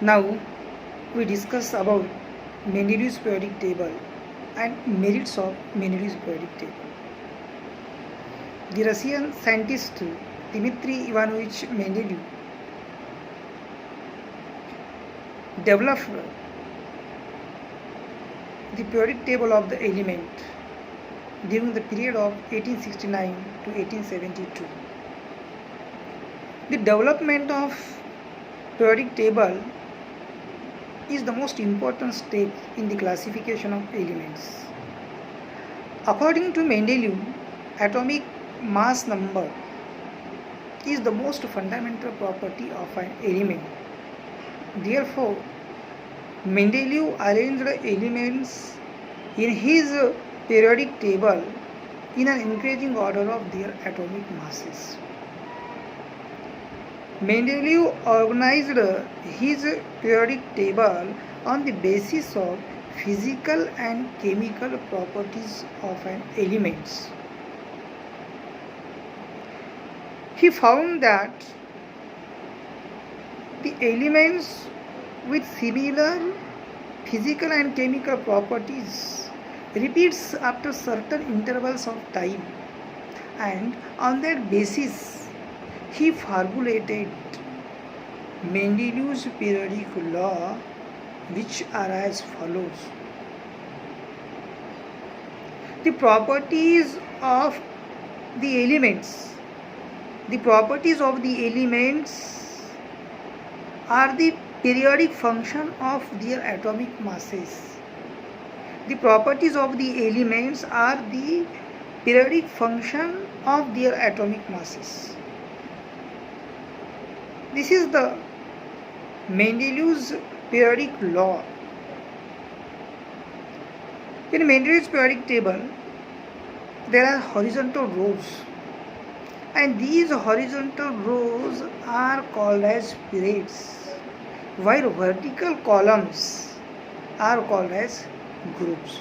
Now we discuss about Mendeleev's periodic table and merits of Mendeleev's periodic table. The Russian scientist Dmitry Ivanovich Mendeleev developed the periodic table of the element during the period of 1869 to 1872. The development of periodic table is the most important step in the classification of elements. According to Mendeleev, atomic mass number is the most fundamental property of an element. Therefore, Mendeleev arranged elements in his periodic table in an increasing order of their atomic masses. Mendeleev organized his periodic table on the basis of physical and chemical properties of an element. He found that the elements with similar physical and chemical properties repeats after certain intervals of time, and on that basis he formulated Mendeleev's periodic law, which are as follows. The properties of the elements are the periodic function of their atomic masses. The properties of the elements are the periodic function of their atomic masses. This is the Mendeleev's periodic law. In Mendeleev's periodic table, there are horizontal rows, and these horizontal rows are called as periods, while vertical columns are called as groups.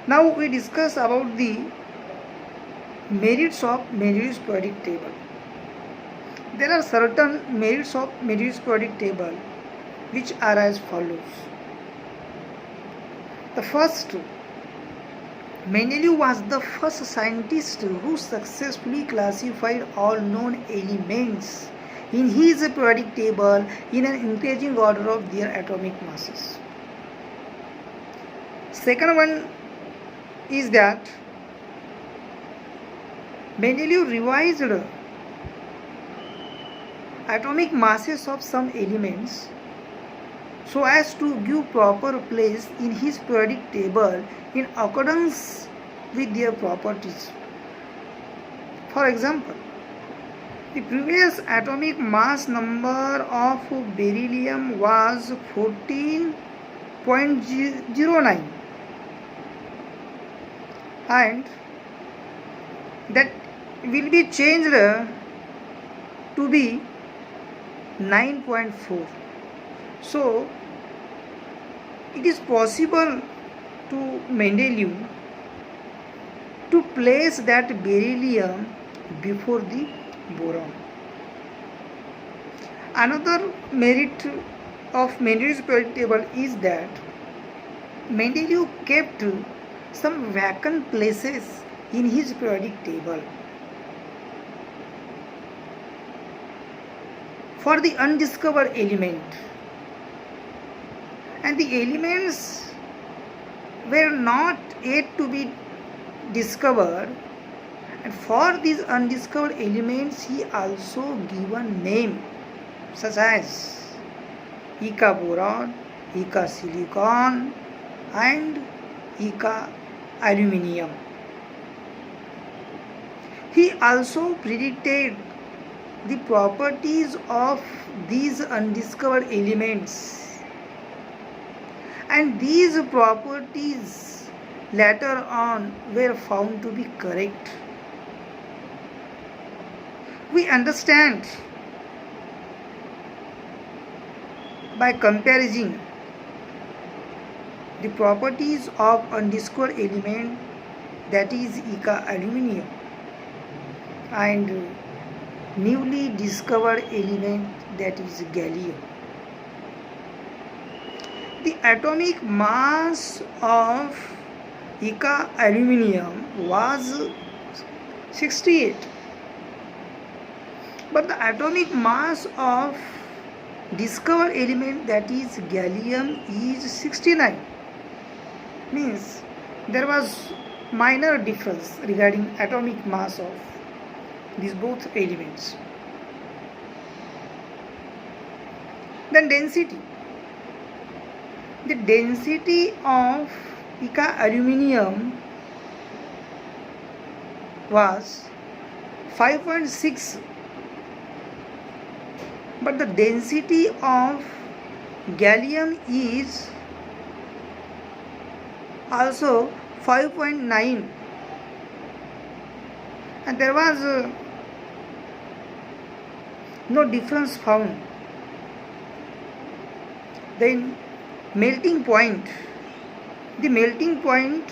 Now we discuss about the merits of Mendeleev's periodic table. There are certain merits of Mendeleev's periodic table which are as follows. The first, Mendeleev was the first scientist who successfully classified all known elements in his periodic table in an increasing order of their atomic masses. Second one is that Mendeleev revised atomic masses of some elements so as to give proper place in his periodic table in accordance with their properties. For example, the previous atomic mass number of beryllium was 14.09, and that will be changed to be 9.4. So it is possible to Mendeleev to place that beryllium before the boron. Another merit of Mendeleev's periodic table is that Mendeleev kept some vacant places in his periodic table for the undiscovered element, and the elements were not yet to be discovered, and for these undiscovered elements he also given name such as Eka boron, Eka silicon, and Eka aluminium. He also predicted the properties of these undiscovered elements, and these properties later on were found to be correct. We understand by comparing the properties of undiscovered element, that is Eka aluminium, and newly discovered element, that is gallium. The atomic mass of Ica aluminium was 68, but the atomic mass of discovered element, that is gallium, is 69. Means there was minor difference regarding atomic mass of these both elements. Then density. The density of Ica aluminium was 5.6, but the density of gallium is also 5.9, and there was no difference found. Then melting point. The melting point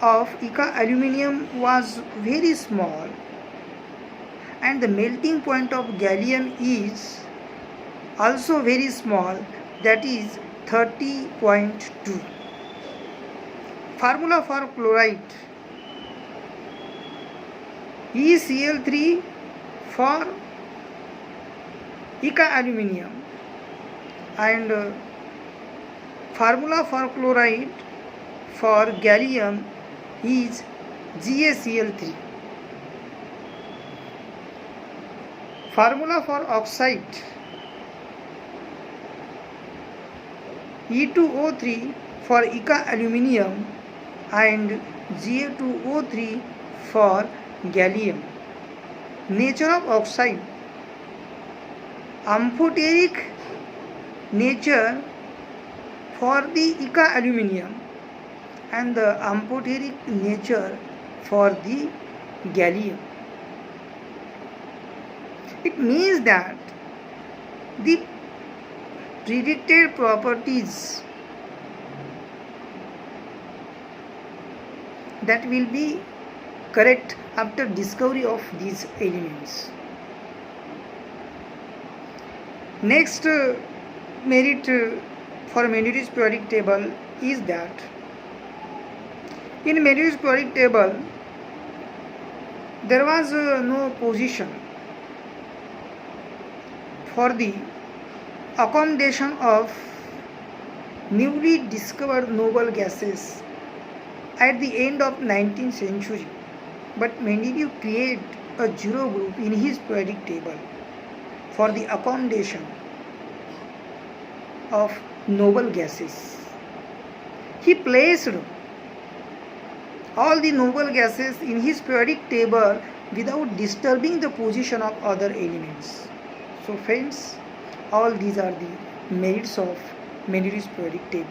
of Ica aluminium was very small, and the melting point of gallium is also very small, that is 30.2. Formula for chloride: ECl3 for Ica aluminium, and formula for chloride for gallium is GaCl3. Formula for oxide: E2O3 for Ica aluminium and Ga2O3 for gallium. Nature of oxide: amphoteric nature for the Ica aluminium and the amphoteric nature for the gallium. It means that the predicted properties that will be correct after discovery of these elements. Next merit for Mendeleev's periodic table is that in Mendeleev's periodic table there was no position for the accommodation of newly discovered noble gases at the end of 19th century, but Mendeleev created a zero group in his periodic table for the accommodation of noble gases. He placed all the noble gases in his periodic table without disturbing the position of other elements. So friends, all these are the merits of Mendeleev's periodic table.